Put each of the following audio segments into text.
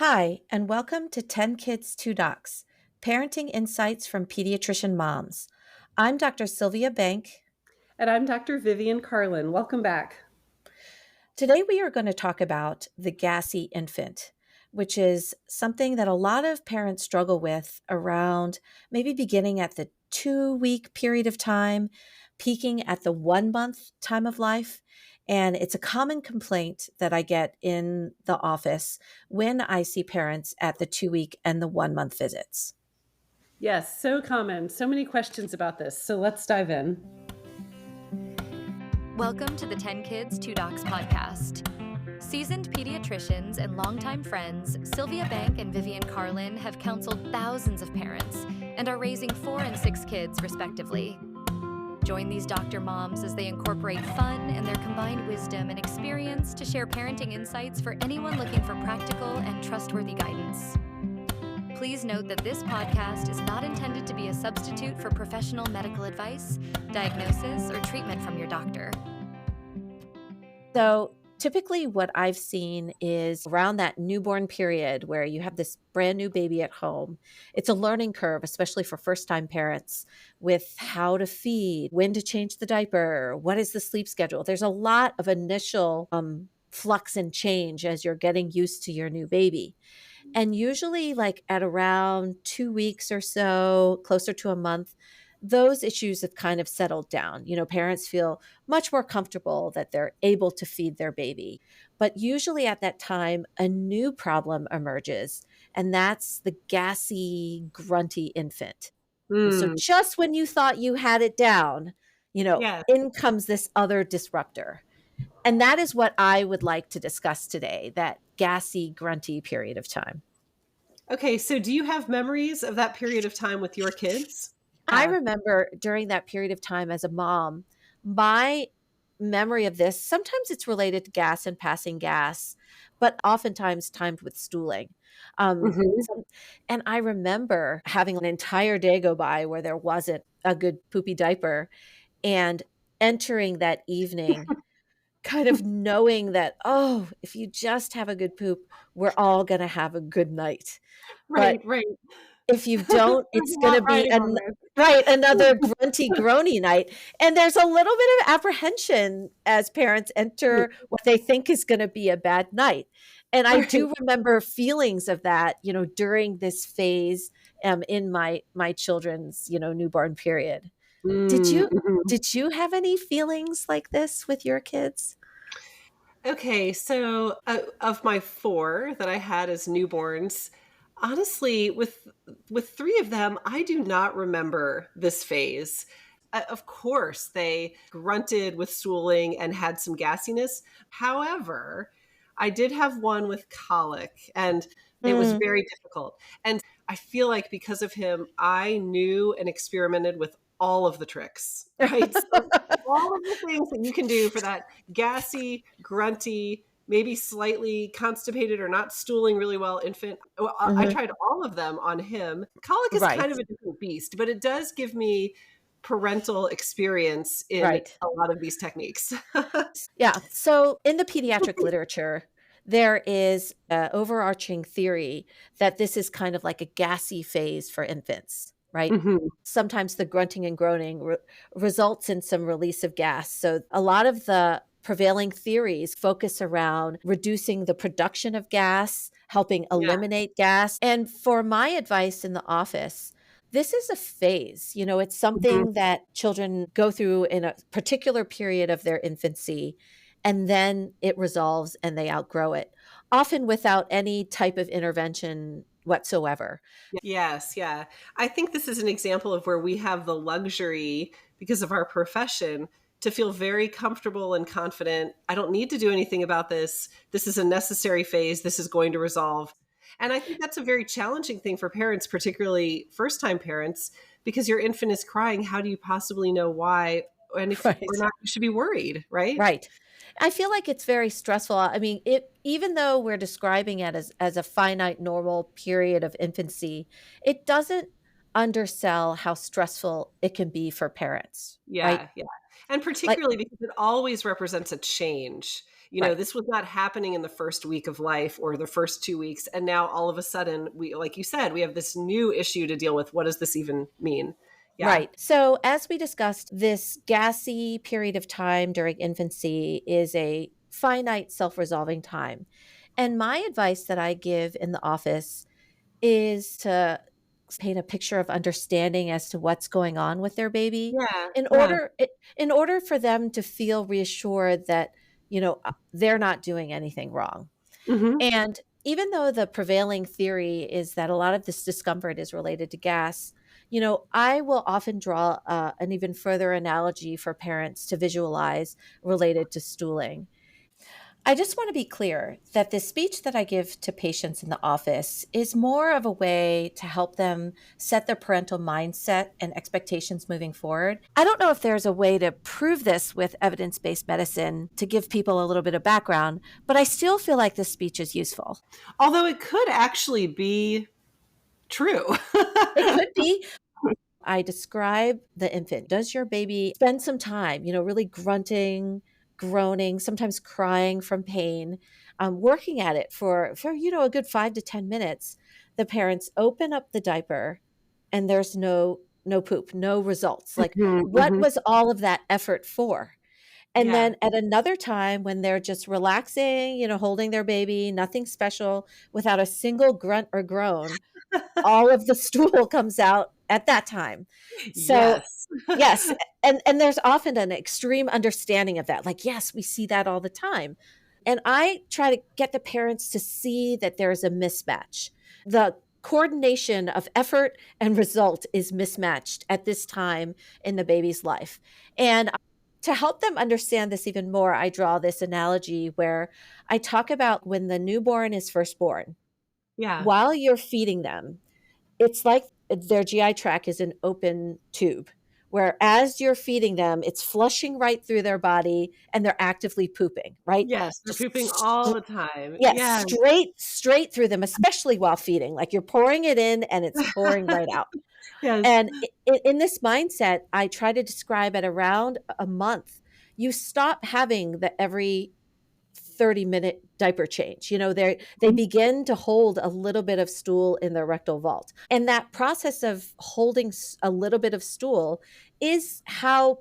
Hi, and welcome to 10 Kids, 2 Docs, Parenting Insights from Pediatrician Moms. I'm Dr. Sylvia Bank. And I'm Dr. Vivian Carlin. Welcome back. Today we are going to talk about the gassy infant, which is something that a lot of parents struggle with around maybe beginning at the 2-week period of time, peaking at the 1-month time of life. And it's a common complaint that I get in the office when I see parents at the 2-week and the 1-month visits. Yes, so common. So many questions about this. So let's dive in. Welcome to the 10 Kids, 2 Docs podcast. Seasoned pediatricians and longtime friends, Sylvia Bank and Vivian Carlin have counseled thousands of parents and are raising 4 and 6 kids, respectively. Join these doctor moms as they incorporate fun and their combined wisdom and experience to share parenting insights for anyone looking for practical and trustworthy guidance. Please note that this podcast is not intended to be a substitute for professional medical advice, diagnosis, or treatment from your doctor. So typically what I've seen is around that newborn period where you have this brand new baby at home. It's a learning curve, especially for first-time parents, with how to feed, when to change the diaper, what is the sleep schedule. There's a lot of initial flux and change as you're getting used to your new baby. And usually like at around 2 weeks or so, closer to a month, those issues have kind of settled down. Parents feel much more comfortable that they're able to feed their baby. But usually at that time, a new problem emerges, and that's the gassy, grunty infant. So just when you thought you had it down, Yes. in comes this other disruptor. And that is what I would like to discuss today, that gassy, grunty period of time. Okay, so do you have memories of that period of time with your kids? I remember during that period of time as a mom, my memory of this, sometimes it's related to gas and passing gas, but oftentimes timed with stooling. Mhm. And I remember having an entire day go by where there wasn't a good poopy diaper, and entering that evening kind of knowing that, oh, if you just have a good poop, we're all going to have a good night. But Right. if you don't, There's it's a going lot to be riding on this. another grunty, groany night. And there's a little bit of apprehension as parents enter what they think is going to be a bad night. And I Right. do remember feelings of that, during this phase in my children's, newborn period. Did you Mhm. did you have any feelings like this with your kids? Okay, so of my 4 that I had as newborns, honestly, with 3 of them, I do not remember this phase. Of course, they grunted with stooling and had some gassiness. However, I did have one with colic, and it was Mm, very difficult. And I feel like because of him, I knew and experimented with all of the tricks, right? So all of the things that you can do for that gassy, grunty, maybe slightly constipated or not stooling really well infant. Well, I mhm. tried all of them on him. Colic is Right, kind of a different beast, but it does give me parental experience in right. a lot of these techniques. Yeah. So in the pediatric literature, there is an overarching theory that this is kind of like a gassy phase for infants, right? Mhm. Sometimes the grunting and groaning results in some release of gas. So a lot of the prevailing theories focus around reducing the production of gas, helping Yeah. eliminate gas. And for my advice in the office, this is a phase. It's Mhm. something that children go through in a particular period of their infancy, and then it resolves and they outgrow it, often without any type of intervention whatsoever. Yes, yeah. I think this is an example of where we have the luxury, because of our profession, to feel very comfortable and confident. I don't need to do anything about this. This is a necessary phase. This is going to resolve. And I think that's a very challenging thing for parents, particularly first time parents, because your infant is crying. How do you possibly know why? And if or Right. not, you should be worried, right? Right. I feel like it's very stressful. I mean, even though we're describing it as a finite normal period of infancy, it doesn't undersell how stressful it can be for parents, right? Yeah. And Like particularly because it always represents a change. Right. This was not happening in the first week of life or the first 2 weeks. And now all of a sudden, like you said, we have this new issue to deal with. What does this even mean? Yeah. Right. So, as we discussed, this gassy period of time during infancy is a finite self resolving time. And my advice that I give in the office is to paint a picture of understanding as to what's going on with their baby Yeah. in Yeah. order for them to feel reassured that, they're not doing anything wrong. Hmm. And even though the prevailing theory is that a lot of this discomfort is related to gas, I will often draw an even further analogy for parents to visualize related to stooling. I just want to be clear that the speech that I give to patients in the office is more of a way to help them set their parental mindset and expectations moving forward. I don't know if there's a way to prove this with evidence based medicine to give people a little bit of background, but I still feel like this speech is useful. Although it could actually be true. It could be. I describe the infant. Does your baby spend some time, really grunting, groaning, sometimes crying from pain, working at it for a good 5 to 10 minutes? The parents open up the diaper, and there's no poop, no results. Like, Hmm. what Hmm. was all of that effort for? And Yeah. then at another time when they're just relaxing, holding their baby, nothing special, without a single grunt or groan, all of the stool comes out at that time. So, Yes. yes, and there's often an extreme understanding of that. Like, yes, we see that all the time. And I try to get the parents to see that there's a mismatch. The coordination of effort and result is mismatched at this time in the baby's life. And to help them understand this even more, I draw this analogy where I talk about when the newborn is first born. Yeah. While you're feeding them, it's like their GI tract is an open tube, where as you're feeding them, it's flushing right through their body and they're actively pooping, right? Yes. They're Just pooping all the time. yes, Yeah. straight through them, especially while feeding. Like, you're pouring it in and it's pouring right out. Yes. And in this mindset, I try to describe at around a month, you stop having the every 30-minute diaper change. They begin to hold a little bit of stool in their rectal vault. And that process of holding a little bit of stool is how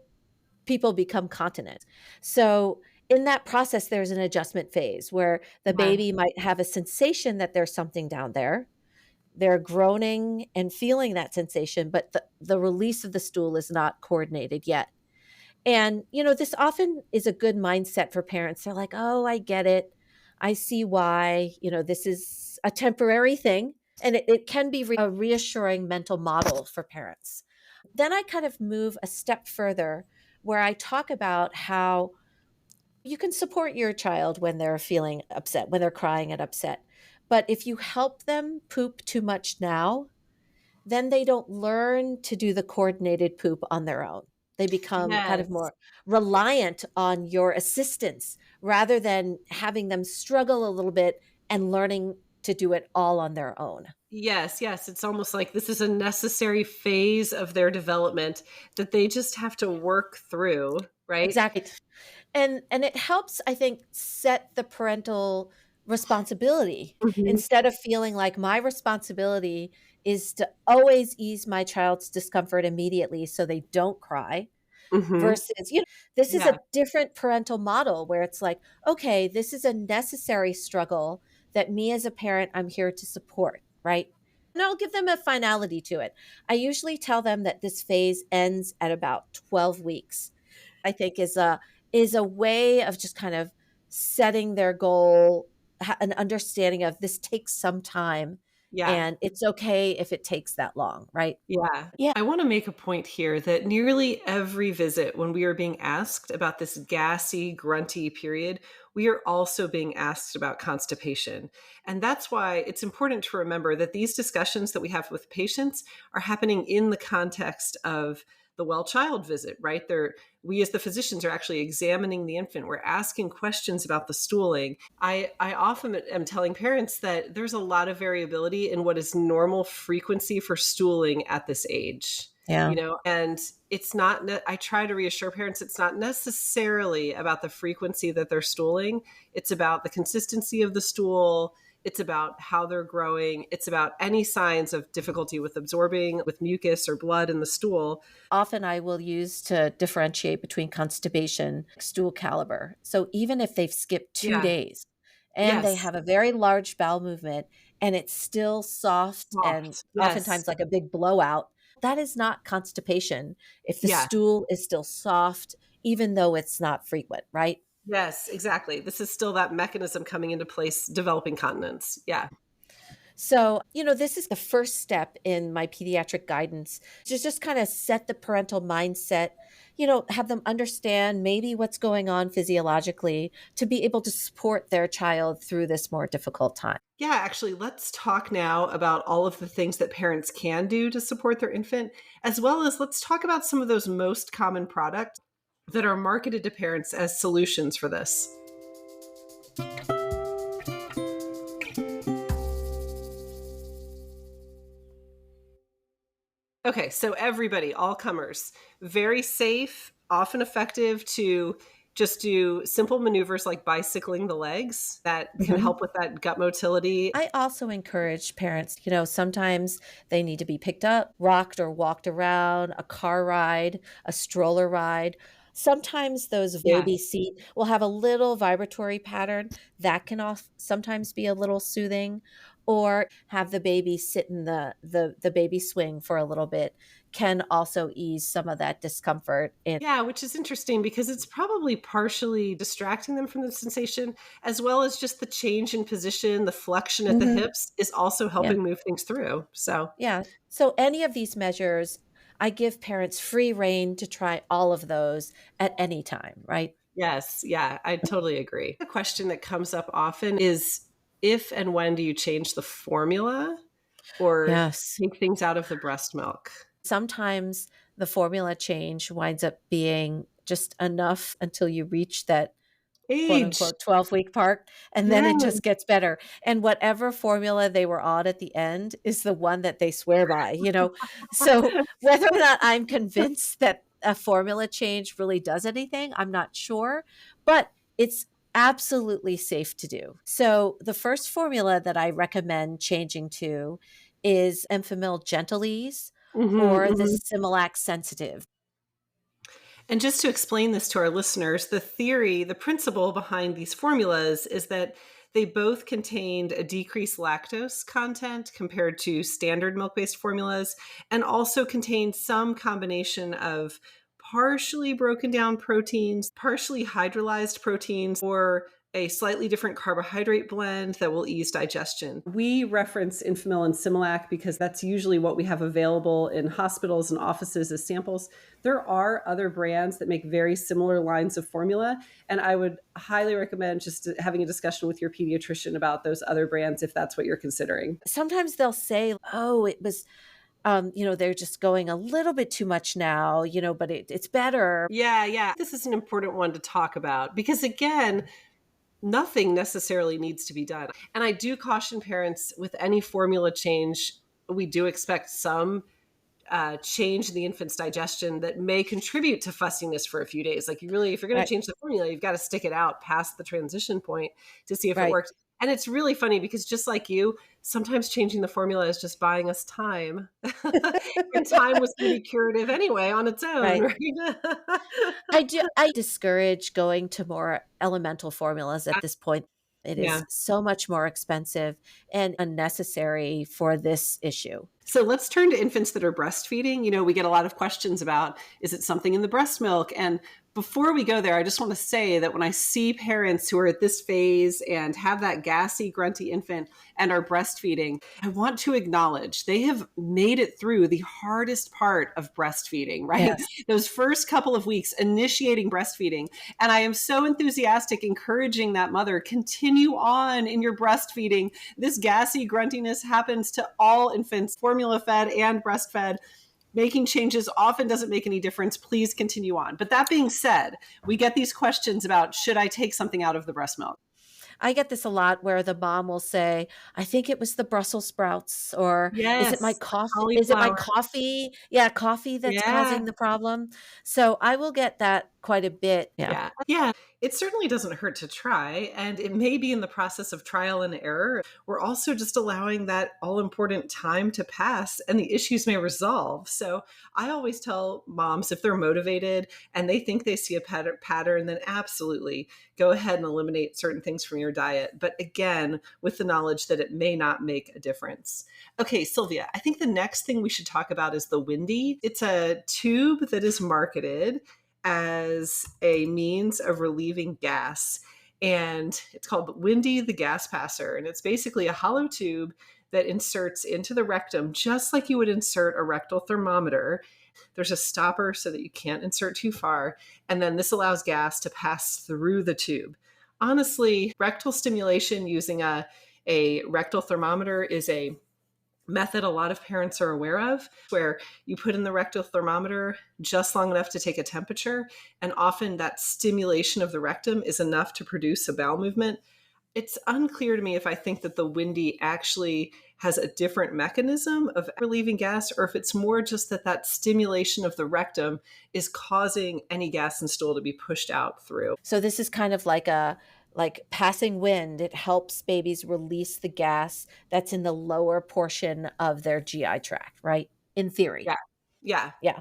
people become continent. So in that process, there's an adjustment phase where the Yeah. baby might have a sensation that there's something down there. They're groaning and feeling that sensation, but the release of the stool is not coordinated yet. And, this often is a good mindset for parents. They're like, oh, I get it. I see why, this is a temporary thing. And it can be a reassuring mental model for parents. Then I kind of move a step further where I talk about how you can support your child when they're feeling upset, when they're crying and upset. But if you help them poop too much now, then they don't learn to do the coordinated poop on their own. They become kind of Yes. more reliant on your assistance rather than having them struggle a little bit and learning to do it all on their own. Yes. Yes. It's almost like this is a necessary phase of their development that they just have to work through, right? Exactly. And it helps, I think, set the parental responsibility Hmm. instead of feeling like my responsibility is to always ease my child's discomfort immediately so they don't cry. Hmm. Versus, this is Yeah. a different parental model where it's like, okay, this is a necessary struggle that me as a parent, I'm here to support, right? And I'll give them a finality to it. I usually tell them that this phase ends at about 12 weeks. I think is a way of just kind of setting their goal, an understanding of this takes some time Yeah. and it's okay if it takes that long, right? Yeah. Yeah. I want to make a point here that nearly every visit, when we are being asked about this gassy, grunty period, we are also being asked about constipation. And that's why it's important to remember that these discussions that we have with patients are happening in the context of the well child visit, right? We as the physicians are actually examining the infant. We're asking questions about the stooling. I often am telling parents that there's a lot of variability in what is normal frequency for stooling at this age. Yeah. And it's not, I try to reassure parents, it's not necessarily about the frequency that they're stooling. It's about the consistency of the stool. It's about how they're growing. It's about any signs of difficulty with absorbing with mucus or blood in the stool. Often I will use to differentiate between constipation, stool caliber. So even if they've skipped 2 days and they Yes. have a very large bowel movement and it's still soft and Soft. Yes. oftentimes like a big blowout, that is not constipation if the Yeah. stool is still soft, even though it's not frequent, right? Yes, exactly. This is still that mechanism coming into place, developing continence. Yeah. So, this is the first step in my pediatric guidance to just kind of set the parental mindset, have them understand maybe what's going on physiologically to be able to support their child through this more difficult time. Yeah, actually, let's talk now about all of the things that parents can do to support their infant, as well as let's talk about some of those most common products that are marketed to parents as solutions for this. Okay, so everybody, all comers, very safe, often effective to just do simple maneuvers like bicycling the legs that can Mhm. help with that gut motility. I also encourage parents, sometimes they need to be picked up, rocked or walked around, a car ride, a stroller ride. Sometimes those Yeah. baby seat will have a little vibratory pattern that can sometimes be a little soothing, or have the baby sit in the baby swing for a little bit can also ease some of that discomfort. And Yeah, which is interesting because it's probably partially distracting them from the sensation, as well as just the change in position, the flexion at the Mhm. hips is also Yeah. helping move things through. So, Yeah. So any of these measures, I give parents free rein to try all of those at any time, right? yes, yeah, I totally agree. The question that comes up often is if and when do you change the formula or Yes. take things out of the breast milk? Sometimes the formula change winds up being just enough until you reach that quote Age. unquote 12-week part, and then it Yes. just gets better. And whatever formula they were on at the end is the one that they swear by. So whether or not I'm convinced that a formula change really does anything, I'm not sure, but it's absolutely safe to do. So the first formula that I recommend changing to is Enfamil Gentle Ease Mhm, or the mhm. Similac Sensitive. And just to explain this to our listeners, the theory, the principle behind these formulas is that they both contained a decreased lactose content compared to standard milk based formulas, and also contained some combination of partially broken down proteins, partially hydrolyzed proteins, or a slightly different carbohydrate blend that will ease digestion. We reference Infamil and Similac because that's usually what we have available in hospitals and offices as samples. There are other brands that make very similar lines of formula, and I would highly recommend just having a discussion with your pediatrician about those other brands if that's what you're considering. Sometimes they'll say, oh, it was they're just going a little bit too much now, but it's better. Yeah, yeah. This is an important one to talk about because, again, nothing necessarily needs to be done. And I do caution parents with any formula change, we do expect some change in the infant's digestion that may contribute to fussiness for a few days. Like, you really, if you're going to Right. change the formula, you've got to stick it out past the transition point to see if it Right. works. And it's really funny because, just like you, sometimes changing the formula is just buying us time. And time was going to be curative anyway on its own, Right. right? I discourage going to more elemental formulas at this point. It Yeah. is so much more expensive and unnecessary for this issue. So let's turn to infants that are breastfeeding. We get a lot of questions about, is it something in the breast milk? And before we go there, I just want to say that when I see parents who are at this phase and have that gassy, grunty infant and are breastfeeding, I want to acknowledge they have made it through the hardest part of breastfeeding, right? Yes. Those first couple of weeks initiating breastfeeding. And I am so enthusiastic, encouraging that mother, continue on in your breastfeeding. This gassy gruntiness happens to all infants, formula fed and breastfed. Making changes often doesn't make any difference. Please continue on. But that being said, we get these questions about, should I take something out of the breast milk? I get this a lot where the mom will say, "I think it was the Brussels sprouts," or "Is it my Yes, the coffee? Is it my cauliflower. coffee? Yeah, coffee that's Yeah. causing the problem." So I will get that quite a bit. Yeah. Yeah. Yeah. It certainly doesn't hurt to try. And it may be in the process of trial and error. We're also just allowing that all important time to pass and the issues may resolve. So I always tell moms if they're motivated and they think they see a pattern, then absolutely go ahead and eliminate certain things from your diet. But again, with the knowledge that it may not make a difference. Okay, Sylvia, I think the next thing we should talk about is the Windi. It's a tube that is marketed as a means of relieving gas. And it's called Windi the Gas Passer. And it's basically a hollow tube that inserts into the rectum, just like you would insert a rectal thermometer. There's a stopper so that you can't insert too far. And then this allows gas to pass through the tube. Honestly, rectal stimulation using a rectal thermometer is a method a lot of parents are aware of, where you put in the rectal thermometer just long enough to take a temperature, and often that stimulation of the rectum is enough to produce a bowel movement. It's unclear to me if I think that the Windi actually has a different mechanism of relieving gas, or if it's more just that that stimulation of the rectum is causing any gas and stool to be pushed out through. So this is kind of like passing wind. It helps babies release the gas that's in the lower portion of their GI tract, right? In theory. Yeah. Yeah. Yeah.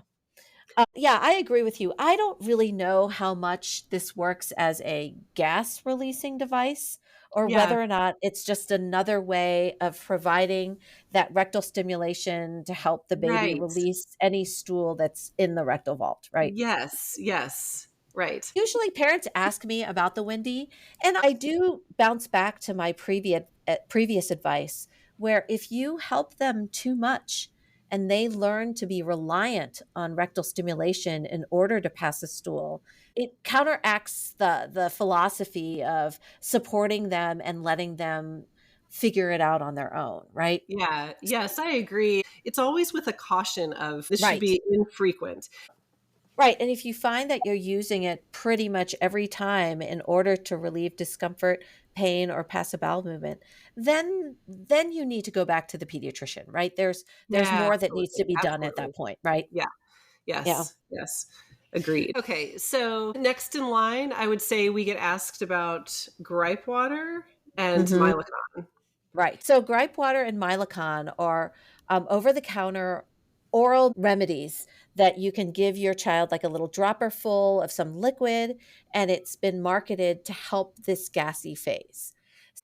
Yeah, I agree with you. I don't really know how much this works as a gas releasing device or Yeah. whether or not it's just another way of providing that rectal stimulation to help the baby Right. release any stool that's in the rectal vault, right? Yes. Yes. Right. Usually parents ask me about the Windi, and I do bounce back to my previous advice where if you help them too much and they learn to be reliant on rectal stimulation in order to pass a stool, it counteracts the philosophy of supporting them and letting them figure it out on their own, right? Yeah. Yes, I agree. It's always with a caution of this should Right. be infrequent. Right, and if you find that you're using it pretty much every time in order to relieve discomfort, pain, or pass a bowel movement, then you need to go back to the pediatrician, right? There's Yeah, more that needs to absolutely. be done at Absolutely. that point, right? Yeah. Yeah. Yes. Yes. Agreed. Okay. So next in line, I would say we get asked about gripe water and Mhm. Mylicon. Right. So gripe water and Mylicon are over-the-counter oral remedies that you can give your child like a little dropper full of some liquid, and it's been marketed to help this gassy phase.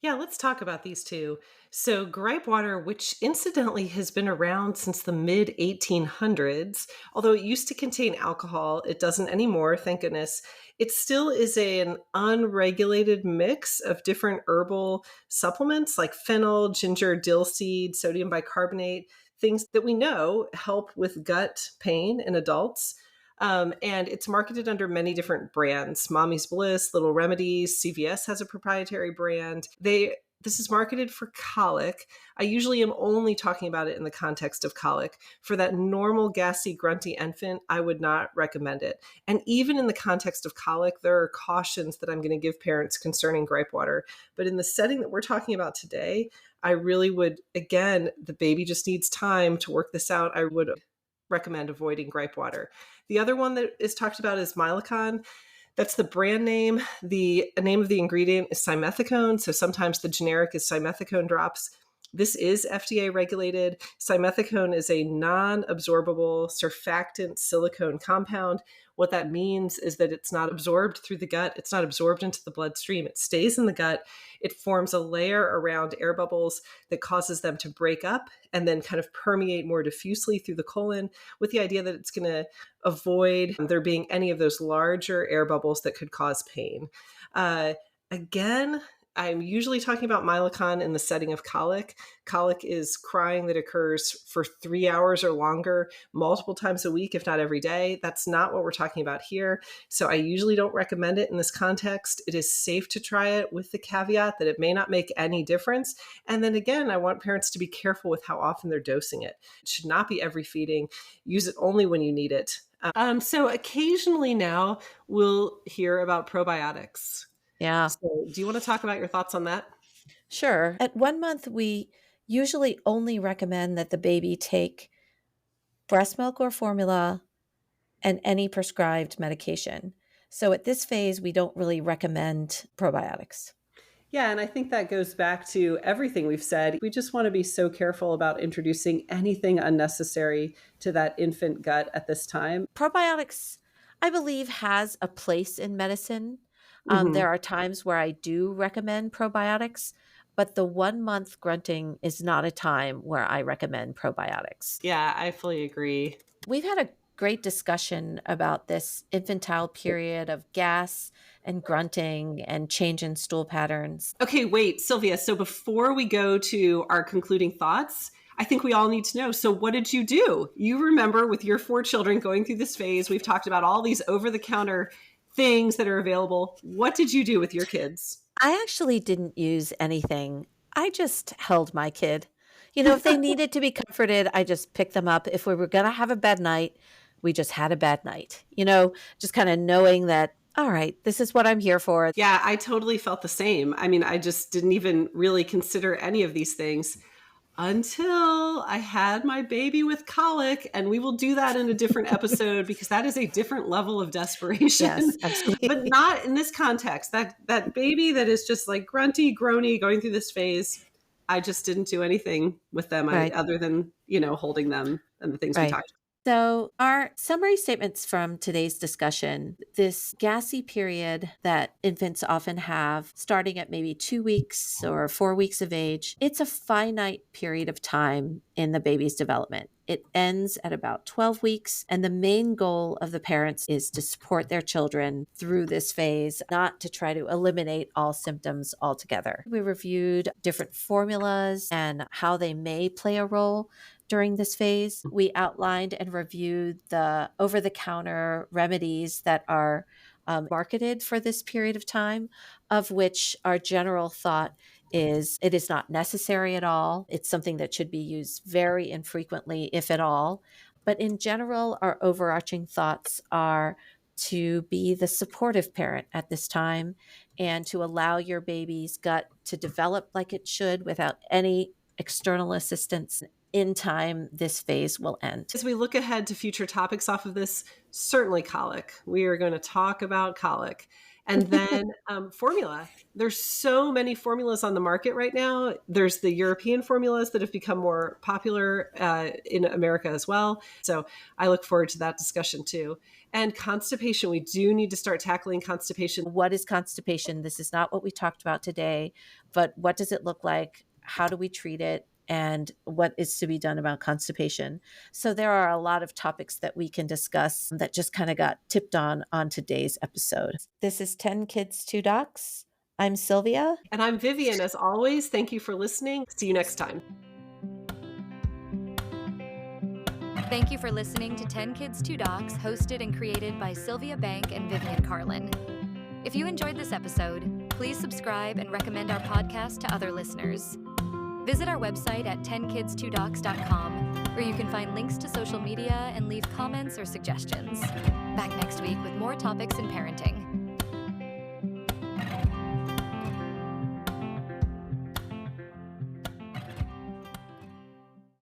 Yeah, let's talk about these two. So, gripe water, which incidentally has been around since the mid 1800s, although it used to contain alcohol, it doesn't anymore, thank goodness. It still is an unregulated mix of different herbal supplements like fennel, ginger, dill seed, sodium bicarbonate, things that we know help with gut pain in adults. And it's marketed under many different brands. Mommy's Bliss, Little Remedies, CVS has a proprietary brand. This is marketed for colic. I usually am only talking about it in the context of colic. For that normal gassy, grunty infant, I would not recommend it. And even in the context of colic, there are cautions that I'm going to give parents concerning gripe water. But in the setting that we're talking about today, I really would, again, the baby just needs time to work this out. I would recommend avoiding gripe water. The other one that is talked about is Mylicon. That's the brand name. The name of the ingredient is simethicone. So sometimes the generic is simethicone drops. This is FDA regulated. Simethicone is a non-absorbable surfactant silicone compound. What that means is that it's not absorbed through the gut. It's not absorbed into the bloodstream. It stays in the gut. It forms a layer around air bubbles that causes them to break up and then kind of permeate more diffusely through the colon, with the idea that it's going to avoid there being any of those larger air bubbles that could cause pain. Again, I'm usually talking about Mylicon in the setting of colic. Colic is crying that occurs for 3 hours or longer, multiple times a week, if not every day. That's not what we're talking about here. So I usually don't recommend it in this context. It is safe to try it with the caveat that it may not make any difference. And then again, I want parents to be careful with how often they're dosing it. It should not be every feeding. Use it only when you need it. So occasionally now we'll hear about probiotics. Yeah. So do you want to talk about your thoughts on that? Sure. At 1 month, we usually only recommend that the baby take breast milk or formula and any prescribed medication. So at this phase, we don't really recommend probiotics. Yeah, and I think that goes back to everything we've said. We just want to be so careful about introducing anything unnecessary to that infant gut at this time. Probiotics, I believe, has a place in medicine. Hmm. There are times where I do recommend probiotics, but the 1 month grunting is not a time where I recommend probiotics. Yeah, I fully agree. We've had a great discussion about this infantile period of gas and grunting and change in stool patterns. Okay, wait, Sylvia. So before we go to our concluding thoughts, I think we all need to know. So, what did you do? You remember with your 4 children going through this phase, we've talked about all these over the counter things that are available. What did you do with your kids? I actually didn't use anything. I just held my kid. If they needed to be comforted, I just picked them up. If we were going to have a bad night, we just had a bad night. Just kind of knowing that, all right, this is what I'm here for. Yeah, I totally felt the same. I mean, I just didn't even really consider any of these things until I had my baby with colic. And we will do that in a different episode because that is a different level of desperation. Yes, absolutely. But not in this context. That baby that is just like grunty, groany, going through this phase, I just didn't do anything with them Right. other than, holding them and the things we Right. talked about. So, our summary statements from today's discussion, this gassy period that infants often have, starting at maybe 2 weeks or 4 weeks of age, it's a finite period of time in the baby's development. It ends at about 12 weeks, and the main goal of the parents is to support their children through this phase, not to try to eliminate all symptoms altogether. We reviewed different formulas and how they may play a role during this phase. We outlined and reviewed the over-the-counter remedies that are marketed for this period of time, of which our general thought is it is not necessary at all. It's something that should be used very infrequently, if at all. But in general, our overarching thoughts are to be the supportive parent at this time and to allow your baby's gut to develop like it should without any external assistance. In time, this phase will end. As we look ahead to future topics off of this, certainly colic. We are going to talk about colic. And then formula. There's so many formulas on the market right now. There's the European formulas that have become more popular in America as well. So I look forward to that discussion too. And constipation, we do need to start tackling constipation. What is constipation? This is not what we talked about today, but what does it look like? How do we treat it? And what is to be done about constipation. So there are a lot of topics that we can discuss that just kind of got tipped on today's episode. This is 10 Kids, 2 Docs. I'm Sylvia. And I'm Vivian. As always, thank you for listening. See you next time. Thank you for listening to 10 Kids, 2 Docs, hosted and created by Sylvia Bank and Vivian Carlin. If you enjoyed this episode, please subscribe and recommend our podcast to other listeners. Visit our website at 10kids2docs.com, where you can find links to social media and leave comments or suggestions. Back next week with more topics in parenting.